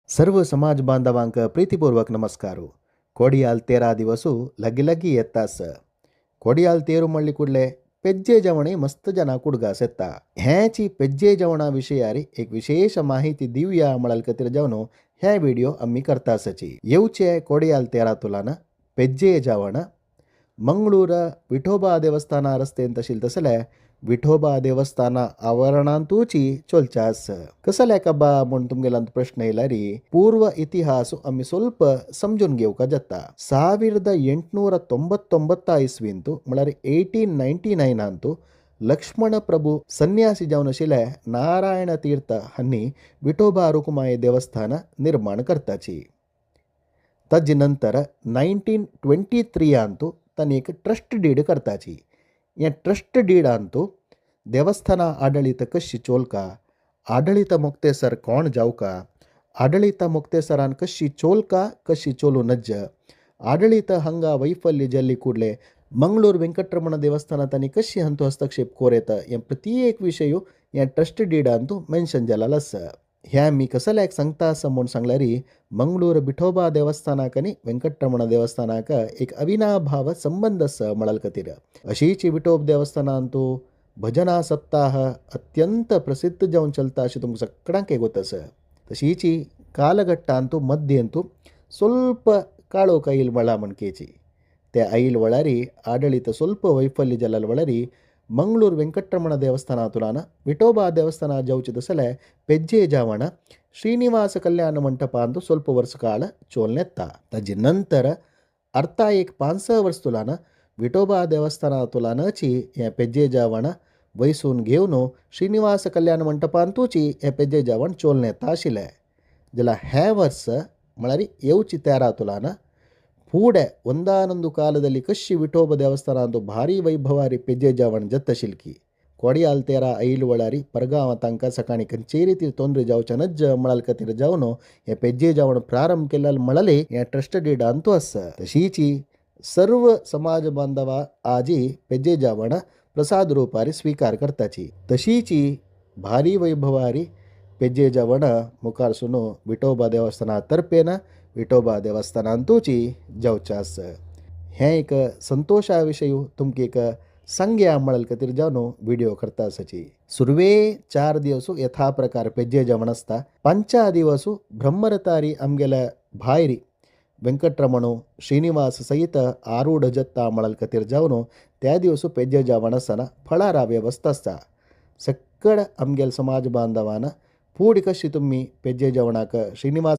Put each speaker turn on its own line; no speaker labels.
सर्व समाज बांधवांक प्रीतिपूर्वक नमस्कारू. कोडियाल 13 दिवसू लग्गी लग्गी येतास. कोडियाल तेरू म्हणली कुडले पेज्जे जेवणे मस्त जना कुडगास येता. ह्याची पेज्जे जेवणा विषयारी एक विशेष माहिती दिवया मळलकतिर जेवणो ह्या व्हिडिओ आम्ही करतासची. येऊचे कोडियाल 13 तुलान पेज्जे जेवण मंगळूर विठोबा देवस्थाना रस्तेन तशील तसले विठोबा देवस्थाना आवरणांतूची चोलचास कसल्या कब्बा म्हण तुमगेला प्रश्न येयला ರೀ. ಪೂರ್ವ ಇತಿಹಾಸ ಆಮ್ಮಿ ಸ್ವಲ್ಪ ಸಮಜೂನ್ ಗೆವಕ ಜತ್ತ 1899 ಇಸ್ವಿಂತು ಮಳರಿ 1899 ಅಂತು ಲಕ್ಷ್ಮಣ ಪ್ರಭು ಸನ್ಯಾಸಿ ಜಾವನ ಶಿಲೆ ನಾರಾಯಣ ತೀರ್ಥ ಹನ್ನಿ ವಿಠೋಬಾ रुक्माई देवस्थान निर्माण करताची. तज नंतर 1923 अंतू तन एक ट्रस्ट डीड करताची. या ट्रस्ट डीड अंतू देवस्थान आडಳಿತ कशी चोलका, आडಳಿತ मुक्तेसर कोण जावका, आडಳಿತ मुक्तेसरान कशी चोलका कशी चोलू नज्ज, आडಳಿತ हंग वैफल्य जल्ली ಕೂಡಲೇ मंगळूर ವೆಂಕಟರಮಣ देवस्थानात कशी हंतू हस्तक्षेप कोरेत या प्रत्येक विषयू या ट्रस्ट डीड अंतू मेन्शन जालालस. ह्या मी कसल्या एक सांगता असं म्हणून सांगल्यारी मंगळूर विठोबा देवस्थानाकनी ವೆಂಕಟರಮಣ देवस्थानाक एक अविनाभाव संबंध अस मळलकतीर. अशीची विठोब देवस्थानांतू भजना सप्ताह अत्यंत प्रसिद्ध जाऊन चलता अशी तुमका सगळ्यांक गोतस. तशीची कालघट्ट अंतू मध्य अंतू ಸ್ವಲ್ಪ काळोख ಐಲ್ वळा म्हणकेची. त्या ಐಲ್ वळारी आडಳಿತ ಸ್ವಲ್ಪ वैफल्य जलाल वळारी मंगळूर ವೆಂಕಟರಮಣ देवस्थानातुलान विठोबा देवस्थान जाऊची तसले पेज्जे जावण ಶ್ರೀನಿವಾಸ ಕಲ್ಯಾಣ ಮಂಟಪ अंतू ಸ್ವಲ್ಪ वर्ष काळ चोलनेत्ता. ताजे नंतर अर्था एक 5 वर्ष तुलान विठोबा देवस्थानातुलानची या पेज्जे जावण वैसून घेवन ಶ್ರೀನಿವಾಸ ಕಲ್ಯಾಣ ಮಂಟಪಾಂತೂची हे पेज्जे जावण चोलनेता आशिले. जला हे वर्ष म्हळ्यार येवची 13 तुलान फुडे ಒಂದಾನೊಂದು ಕಾಲದಲ್ಲಿ ಕಶಿ ವಿಠೋಬ ದೇವಸ್ಥಾನ ಅಂದು ಭಾರಿ ವೈಭವಾರಿ ಪೆಜ್ಜೆ ಜಾವಣ ಜತ್ತಶಿಲ್ಕಿ कोडियाल 13 ಐಲ್ वळारी परगाव तंक सकाळी कंचेरी ती तोंद्री जावच्या नज्ज मळलकतीर जावन हे पेज्जे जावण प्रारंभ केलेले मळले या ट्रस्ट डीड अंतू अस. तशीची सर्व समाज बांधव आजी पेज्जे जावण प्रसाद रूपारी स्वीकार करताची. तशीची भारी वैभवारी पेज्जे जावण मुखार सुनो विठोबा देवस्थानातर्फेन विठोबा देवस्थानांतूची जावचास. हे एक संतोषा विषयू तुमके एक संग्या मळलकतीर जावन व्हिडिओ करतासची. सुरवे 4 दिवसू यथा प्रकार पेज्जे जावण असता. 5 दिवसू ब्रह्मरतारी आमगेल भायरी ವೆಂಕಟರಮಣು ಶ್ರೀನಿವಾಸ ಸಹಿತ ಆರೂಢ ಜತ್ತ ಮಳಲ್ಕತೀರ್ ಜಾವನು त्या दिवसू पेज्जे जावण असताना फळारा व्यवस्था असता. सक्कड आमगेल समाज बांधवान फूड कशी तुम्ही पेज्जे जावणाक श्रीनिवास